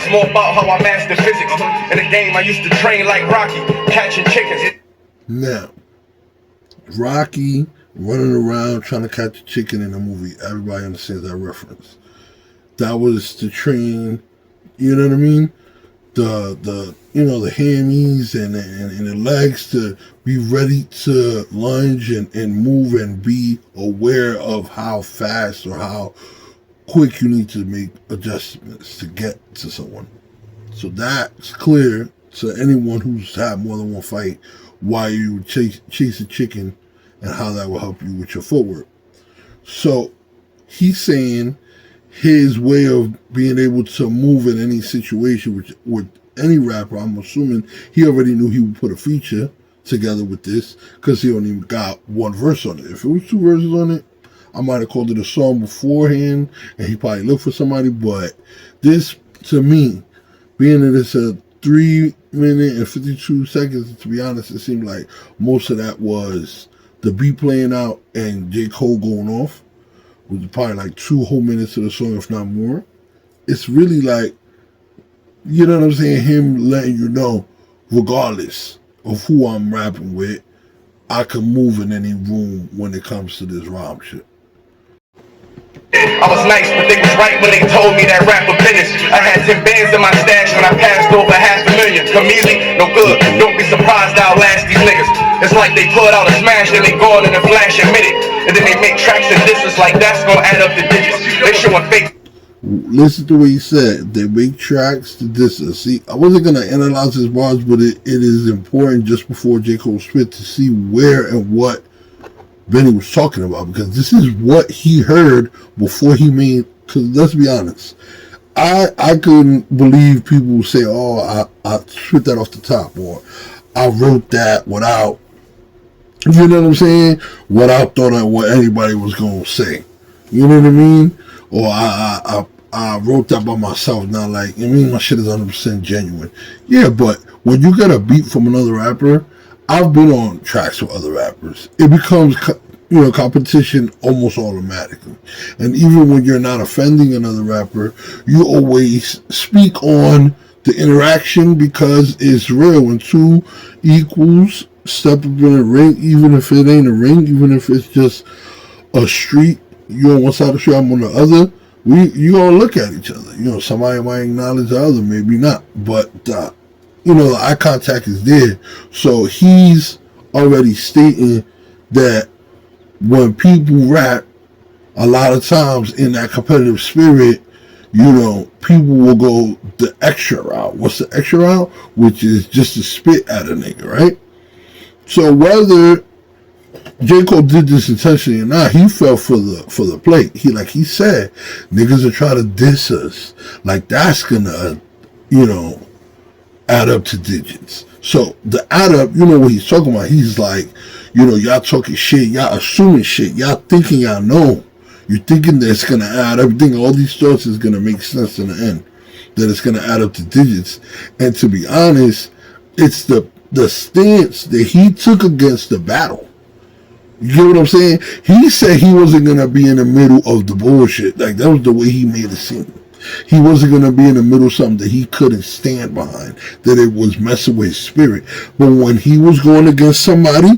It's more about how I master physics. In the game, I used to train like Rocky, catching chickens. Now, Rocky running around trying to catch a chicken in the movie. Everybody understands that reference. That was to train, you know what I mean? The hammies and the legs to be ready to lunge and move and be aware of how fast or how quick you need to make adjustments to get to someone. So that's clear to anyone who's had more than one fight why you chase a chicken and how that will help you with your footwork. So he's saying his way of being able to move in any situation with any rapper, I'm assuming he already knew he would put a feature together with this because he only got one verse on it. If it was two verses on it, I might have called it a song beforehand and he probably looked for somebody. But this, to me, being that it's a 3 minute and 52 seconds, to be honest, it seemed like most of that was the beat playing out and J. Cole going off, with probably like 2 whole minutes of the song, if not more. It's really like, you know what I'm saying, him letting you know, regardless of who I'm rapping with, I can move in any room when it comes to this rhyme shit. I was nice, but they was right when they told me that rap was business. I had 10 bands in my stash when I passed over $500,000. Chameleon, no good. Don't be surprised I'll last these niggas. It's like they put out a smash, then they go in a flash and minute. And then they make tracks and distance like that's gonna add up the digits. They showing fake. Listen to what he said. They make tracks to distance. See, I wasn't gonna analyze his bars, but it is important just before J. Cole spit to see where and what Benny was talking about, because this is what he heard before he made. Because let's be honest, I couldn't believe people would say, "Oh, I spit that off the top," or "I wrote that without," you know what I'm saying, without thought of what anybody was gonna say. You know what I mean? Or I wrote that by myself. Not like, I mean, my shit is 100% genuine. Yeah, but when you get a beat from another rapper, I've been on tracks with other rappers. It becomes, competition almost automatically. And even when you're not offending another rapper, you always speak on the interaction because it's real. When 2 equals step up in a ring, even if it ain't a ring, even if it's just a street, you're on one side of the street, I'm on the other, you gonna look at each other. Somebody might acknowledge the other, maybe not. But the eye contact is there. So he's already stating that when people rap, a lot of times in that competitive spirit, people will go the extra route. What's the extra route? Which is just to spit at a nigga, right? So whether J. Cole did this intentionally or not, he fell for the plate. He said, niggas are trying to diss us. Like that's gonna, add up to digits. So the add up, what he's talking about. He's like, y'all talking shit, y'all assuming shit, y'all thinking y'all know. You're thinking that it's gonna add up. You think all these thoughts is gonna make sense in the end. That it's gonna add up to digits. And to be honest, it's the stance that he took against the battle. You get what I'm saying? He said he wasn't gonna be in the middle of the bullshit. Like that was the way he made it seem. He wasn't going to be in the middle of something that he couldn't stand behind, that it was messing with his spirit. But when he was going against somebody,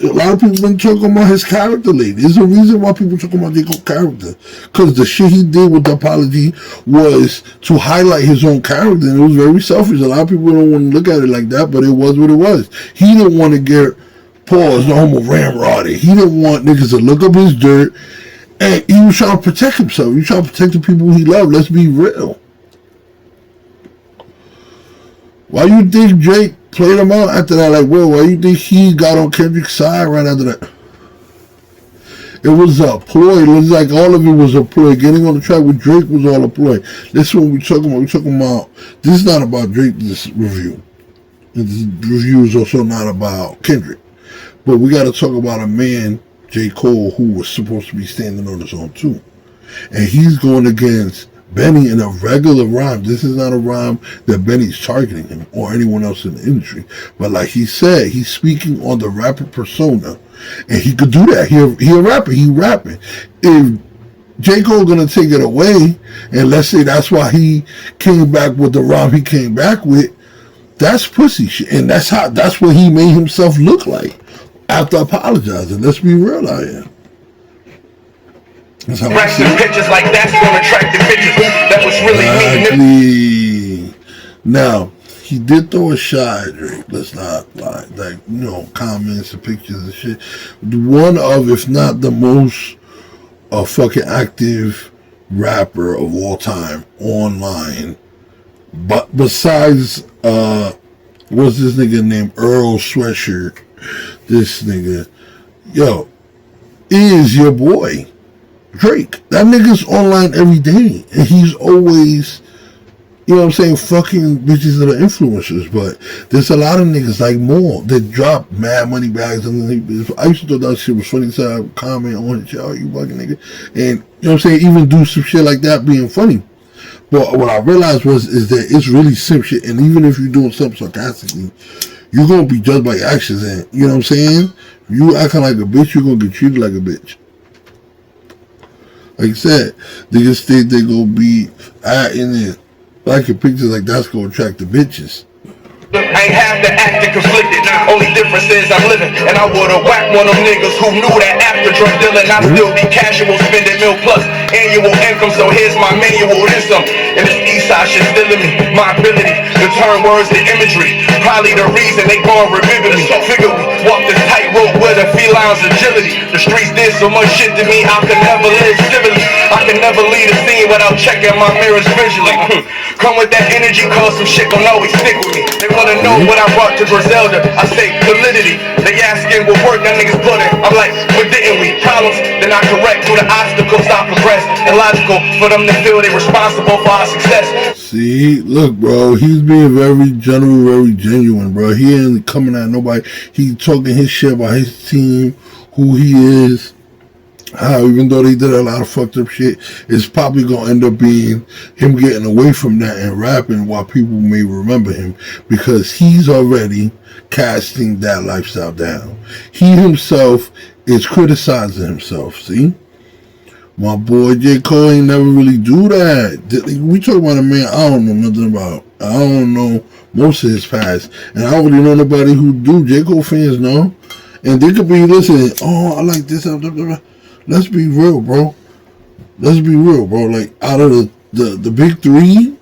a lot of people been talking about his character lately. There's a reason why people talking about J. Cole's character. Because the shit he did with the apology was to highlight his own character, and it was very selfish. A lot of people don't want to look at it like that, but it was what it was. He didn't want to get Paul's the homo ramrodded. He didn't want niggas to look up his dirt. And he was trying to protect himself. He was trying to protect the people he loved. Let's be real. Why you think Drake played him out after that? Like, why you think he got on Kendrick's side right after that? It was a ploy. It was like all of it was a ploy. Getting on the track with Drake was all a ploy. This is what we're talking about. We're talking about, this is not about Drake, this review. This review is also not about Kendrick. But we got to talk about a man, J. Cole, who was supposed to be standing on his own too. And he's going against Benny in a regular rhyme. This is not a rhyme that Benny's targeting him or anyone else in the industry. But like he said, he's speaking on the rapper persona. And he could do that. He a rapper. He rapping. If J. Cole gonna take it away, and let's say that's why he came back with the rhyme he came back with. That's pussy shit, and that's what he made himself look like after apologizing. Let's be real out here. That's how I see it. Pictures like that's gonna attract the bitches. That was really me. Now, he did throw a shot at Drake. Let's not lie. Like, comments and pictures and shit. One of, if not the most fucking active rapper of all time online. But besides, what's this nigga named Earl Sweatshirt? This nigga, is your boy Drake. That nigga's online every day, and he's always, fucking bitches that are influencers. But there's a lot of niggas like more that drop mad money bags. And I used to thought that shit was funny, so I would comment on it, you fucking nigga, and even do some shit like that being funny. But what I realized is that it's really simp shit, and even if you're doing something sarcastically, you're gonna be judged by your actions, and you know what I'm saying? You acting like a bitch, you're gonna get treated like a bitch. Like I said, niggas think they gonna be in there liking pictures like that's gonna attract the bitches. I ain't have to act and conflicted. Only difference is I'm living, and I would've whacked one of them niggas who knew that after drug dealing I'd still be casual, spending mil plus annual income. So here's my manual, this and this east side shit still in me. My ability to turn words to imagery, probably the reason they gon' remember me. Figure we walk this tightrope with a feline's agility. The streets did so much shit to me, I could never live civilly. I can never leave a scene without checking my mirrors visually. Come with that energy, cause some shit gon' always stick with me. They wanna know what I brought to Griselda. I say validity. They asking what work that niggas put in. I'm like, but didn't we? Problems, then I correct through the obstacles I progress. And logical for them to feel they responsible for our success. See, look, bro, he's being very general, very genuine, bro. He ain't coming at nobody. He talking his shit about his team, who he is. How even though they did a lot of fucked up shit, it's probably gonna end up being him getting away from that and rapping while people may remember him, because he's already casting that lifestyle down. He himself is criticizing himself. See, my boy J. Cole ain't never really do that. We talk about a man I don't know nothing about. I don't know most of his past, and I don't really know nobody who do. J. Cole fans know, and they could be listening. Oh, I like this. Blah, blah, blah. Let's be real, bro. Let's be real, bro. Like, out of the big three,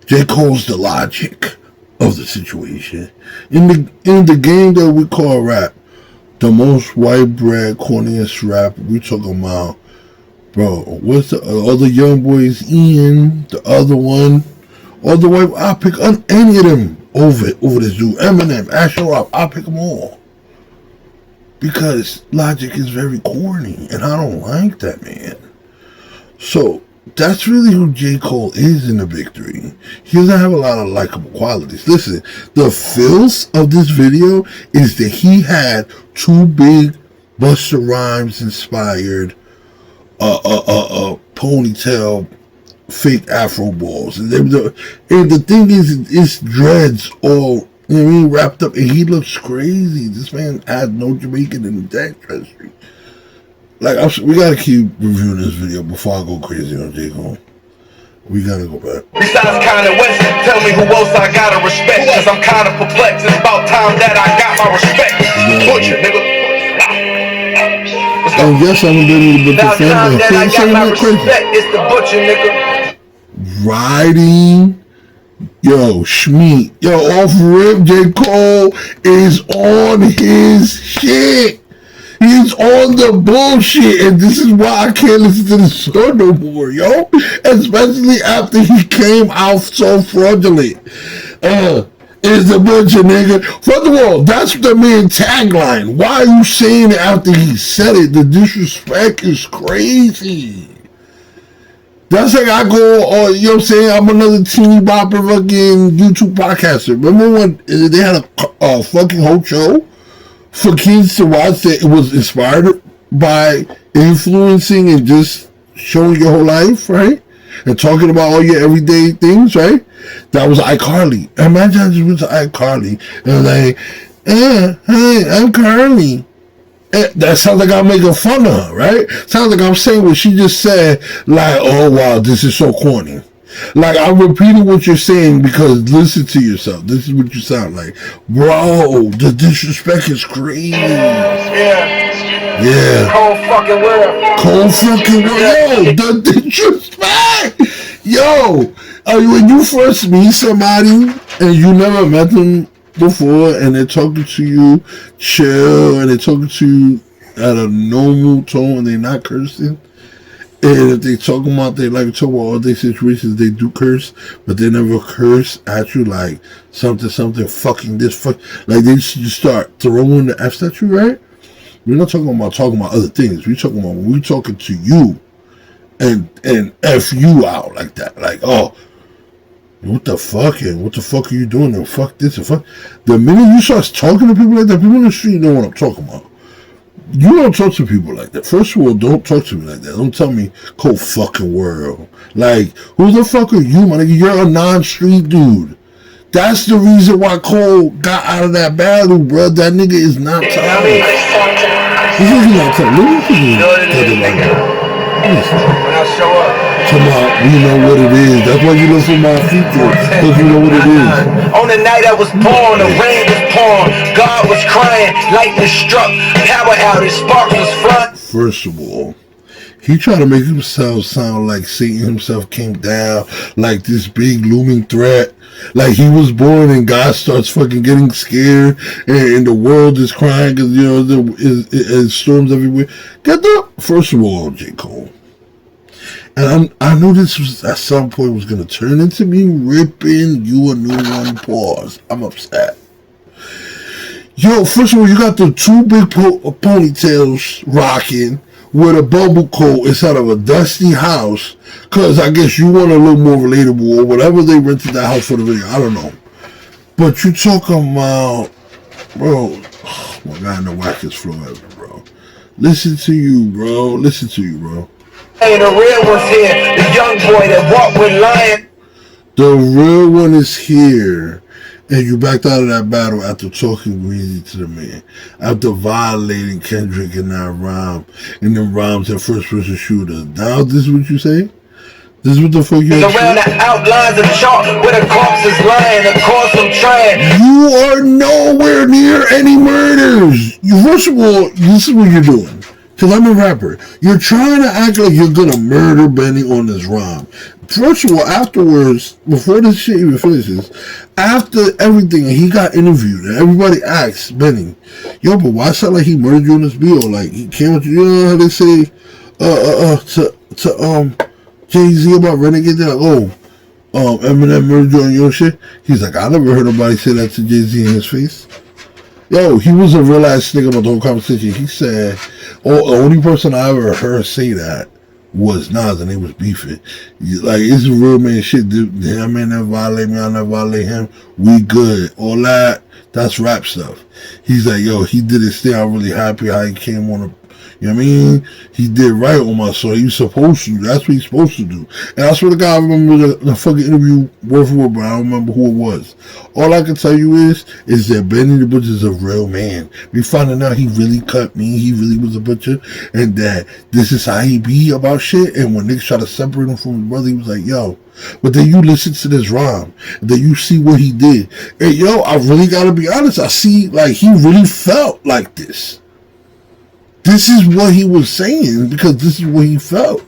J. Cole's the logic of the situation. In the game that we call rap, the most white bread, corniest rap we talking about, bro. What's the other young boys? Ian, the other one, all the white. I'll pick any of them over this dude. Eminem, Asher Rock. I'll pick them all. Because Logic is very corny, and I don't like that, man. So, that's really who J. Cole is in the big three. He doesn't have a lot of likable qualities. Listen, the feels of this video is that he had two big Busta Rhymes inspired ponytail fake afro balls. And the thing is, it's dreads all, you know what I mean, wrapped up, and he looks crazy. This man had no Jamaican in the ancestry. Like, we gotta keep reviewing this video before I go crazy on J. Cole. We gotta go back. Besides kinda West, tell me who else I gotta respect, cause I'm kinda perplexed. It's about time that I got my respect. Butcher, nigga. And yes, I'm a little bit defending. It's the butcher, nigga. Riding. Yo, Schmeat. Yo, off rip, J. Cole is on his shit. He's on the bullshit, and this is why I can't listen to the show no more, yo. Especially after he came out so fraudulent. Is the butcher, nigga. First of all, that's the main tagline. Why are you saying it after he said it? The disrespect is crazy. That's like I go, you know what I'm saying? I'm another teeny bopper fucking YouTube podcaster. Remember when they had a fucking whole show for kids to watch that it was inspired by influencing and just showing your whole life, right? And talking about all your everyday things, right? That was iCarly. Imagine I just went to iCarly and was like, hey, I'm Carly. That sounds like I'm making fun of her, right? Sounds like I'm saying what she just said, like, oh wow, this is so corny. Like, I'm repeating what you're saying because listen to yourself. This is what you sound like. Bro, the disrespect is crazy. Yeah. Cold fucking world. Cold fucking world. Yo, the disrespect. Yo, when you first meet somebody and you never met them before and they're talking to you chill and they're talking to you at a normal tone and they're not cursing, and if they talking about they like talk about all these situations, they do curse, but they never curse at you like something fucking this fuck, like they just start throwing the F's at you, right? We're not talking about other things. We're talking about when we're talking to you and F you out like that, like, oh, what the fuck, and what the fuck are you doing, and fuck this and fuck. The minute you start talking to people like that, people in the street know what I'm talking about. You don't talk to people like that. First of all, don't talk to me like that. Don't tell me cold fucking world. Like, who the fuck are you, my nigga? You're a non-street dude. That's the reason why Cole got out of that battle, bro. That nigga is not tired. This nigga not tired. Let me When I show up. Come on, you know what it is. That's why you listen to my feature, because you know what it is. On the night I was born, the rain was pouring, God was crying, lightning struck, power outage, sparks was flying. First of all, he tried to make himself sound like Satan himself came down, like this big looming threat. Like he was born and God starts fucking getting scared and the world is crying because, you know, there's storms everywhere. First of all, J. Cole. And I knew this was at some point was going to turn into me ripping you a new one. Pause. I'm upset. Yo, first of all, you got the two big ponytails rocking with a bubble coat inside of a dusty house. Because I guess you want a little more relatable or whatever they rented that house for the video. I don't know. But you talking about, bro, oh my God, the wackest flow ever, bro. Listen to you, bro. Hey, the real one's here, the young boy that walked with lion. The real one is here. And you backed out of that battle after talking greasy to the man. After violating Kendrick in that rhyme. In them rhymes and first person shooter. Now this is what you say? This is what the fuck you around the outlines of chalk where the corpse is lying. Of course I'm trying. You are nowhere near any murders. First of all, this is what you're doing. Because I'm a rapper. You're trying to act like you're going to murder Benny on this rhyme. First of all, afterwards, before this shit even finishes, after everything, he got interviewed, and everybody asked Benny, yo, but why sound like he murdered you on this beat? Or like, he came with you, you know how they say, to Jay-Z about Renegade? They're like, oh, Eminem murdered you on your shit? He's like, I never heard nobody say that to Jay-Z in his face. Yo, he was a real ass nigga about the whole conversation. He said, the only person I ever heard say that was Nas, and they was beefing. Like, it's real man shit. That man never violate me, I never violate him. We good. All that, that's rap stuff. He's like, yo, he did his thing. I'm really happy how he came on you know what I mean? He did right on my soul. He was supposed to. That's what he's supposed to do. And I swear to God, I remember the fucking interview word for word, but I don't remember who it was. All I can tell you is that Benny the Butcher is a real man. We finding out he really cut me. He really was a butcher. And that this is how he be about shit. And when niggas try to separate him from his brother, he was like, yo. But then you listen to this rhyme. And then you see what he did. And yo, I really got to be honest. I see, like, he really felt like this. This is what he was saying because this is what he felt.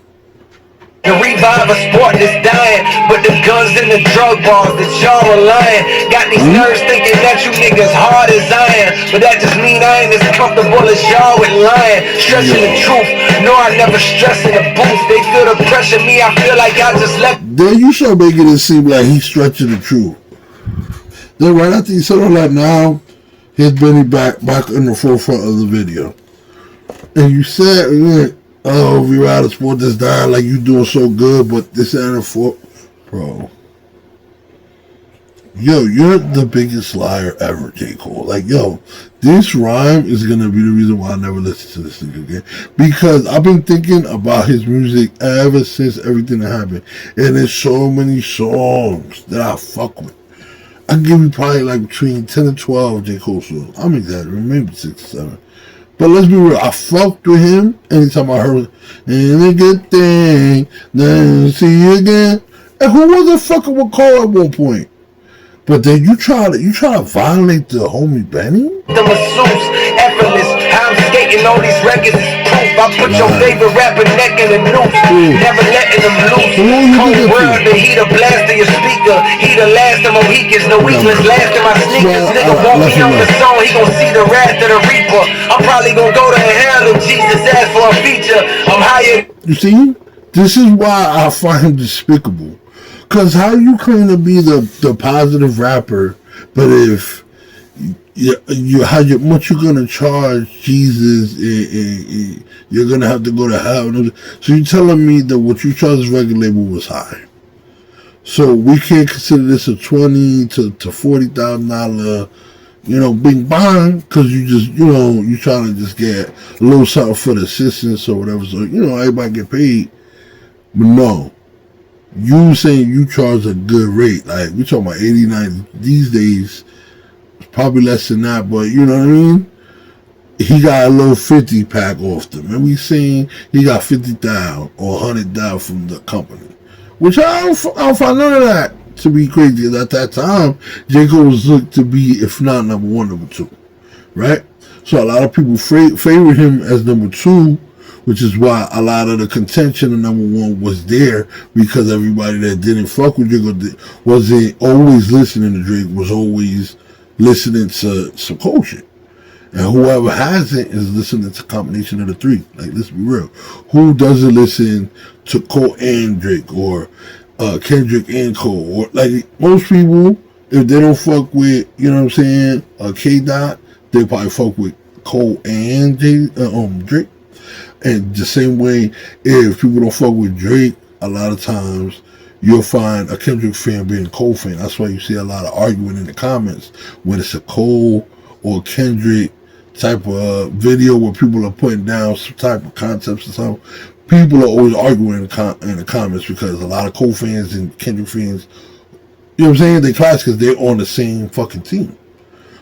The revive a sport that's dying, but the guns and the drug bars that y'all are lying. Got these nerds thinking that you niggas hard as iron, but that just mean I ain't as comfortable as y'all with lying. Stretching the truth, no I never stress in the booth. They feel the pressure, me I feel like I just left. Then you start making it seem like he's stretching the truth. Then right after he said all that, now here's Benny back in the forefront of the video. And you said, oh, we ride a sport that's dying, like you doing so good, but this ain't a for, bro. Yo, you're the biggest liar ever, J. Cole. Like, yo, this rhyme is gonna be the reason why I never listen to this nigga again. Because I've been thinking about his music ever since everything that happened. And there's so many songs that I fuck with. I give you probably like between 10 and 12 J. Cole songs. I'm exaggerating, maybe 6 or 7. But let's be real, I fucked with him anytime I heard "Ain't a good thing, then see you again." And who was the fucker with Cole at one point? But then you try to violate the homie Benny? The masseuse, effortless. How I'm skating all these records is proof. I put your favorite rapper neck in the noose. Never letting them loose. Cold world, the heat a blast of your speaker. He the last of Mohicans, no weakness, last of my sneakers. Nigga won't be on the song, he gon' see the wrath of the reaper. I'm probably gon' go to hell if Jesus asks for a feature. I'm higher. You see? This is why I find him despicable. Cause how you claim to be the positive rapper, but if how much you're gonna charge Jesus, and you're gonna have to go to hell. So you're telling me that what you charged the record label was high. So we can't consider this a $20,000 to $40,000, bing bang, because you trying to just get a little something for the assistance or whatever. So everybody get paid, but no. You saying you charge a good rate, like we talking about 89 these days, probably less than that, but you know what I mean? He got a little 50 pack off them, and we seen he got 50,000 or 100,000 from the company, which I don't find none of that to be crazy. At that time, J. Cole was looked to be, if not number one, number two, right? So a lot of people favor him as number two, which is why a lot of the contention of number one was there, because everybody that didn't fuck with Drake wasn't always listening to Drake, was always listening to some Cole shit. And whoever hasn't is listening to a combination of the three. Like, let's be real. Who doesn't listen to Cole and Drake, or Kendrick and Cole? Or like most people, if they don't fuck with, K-Dot, they probably fuck with Cole and Drake. And the same way, if people don't fuck with Drake, a lot of times you'll find a Kendrick fan being a Cole fan. That's why you see a lot of arguing in the comments when it's a Cole or Kendrick type of video where people are putting down some type of concepts or something. People are always arguing in the comments because a lot of Cole fans and Kendrick fans, they clash because they're on the same fucking team.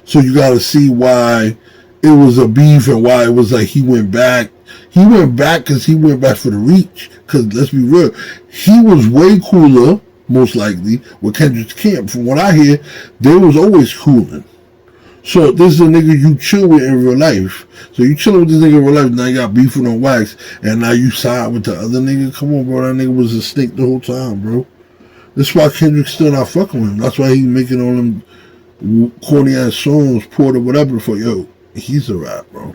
So you got to see why it was a beef and why it was like he went back. He went back because he went back for the reach. Because let's be real, he was way cooler, most likely, with Kendrick's camp. From what I hear, they was always cooling. So this is a nigga you chill with in real life. So you chilling with this nigga in real life, now you got beefing on wax, and now you side with the other nigga. Come on, bro, that nigga was a snake the whole time, bro. That's why Kendrick's still not fucking with him. That's why he's making all them corny ass songs, Porter, whatever, for he's a rap, bro.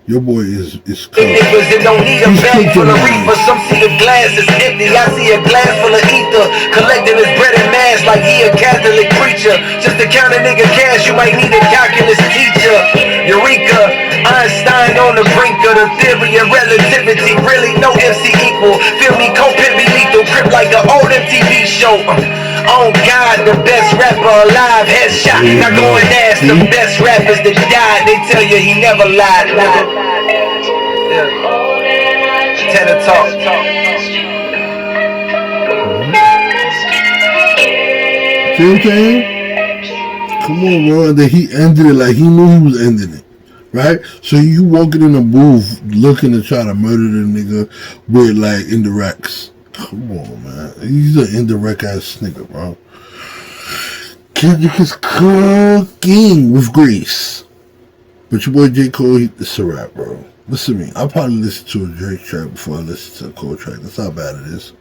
Your boy is cool. Niggas that don't need a bag full of reefer. Some see the glass is empty. I see a glass full of ether. Collecting his bread and mass like he a Catholic preacher. Just to count a nigga cash, you might need a calculus teacher. Eureka, Einstein on the brink of the theory of relativity. Really no MC equal. Feel me, co-pit me lethal. Grip like an old MTV show. Oh God, the best rapper alive. Headshot. Now go and ask the best rappers that died. They tell you he never lied, nigga. Yeah. Tenor talk. See what I'm saying? Come on, bro. Then he ended it like he knew he was ending it. Right? So you walking in the booth looking to try to murder the nigga with like indirects. Come on, man. He's an indirect ass nigga, bro. Kendrick is cooking with grease. But your boy J. Cole, it's a rap, bro. Listen to me. I'll probably listen to a Drake track before I listen to a Cole track. That's how bad it is.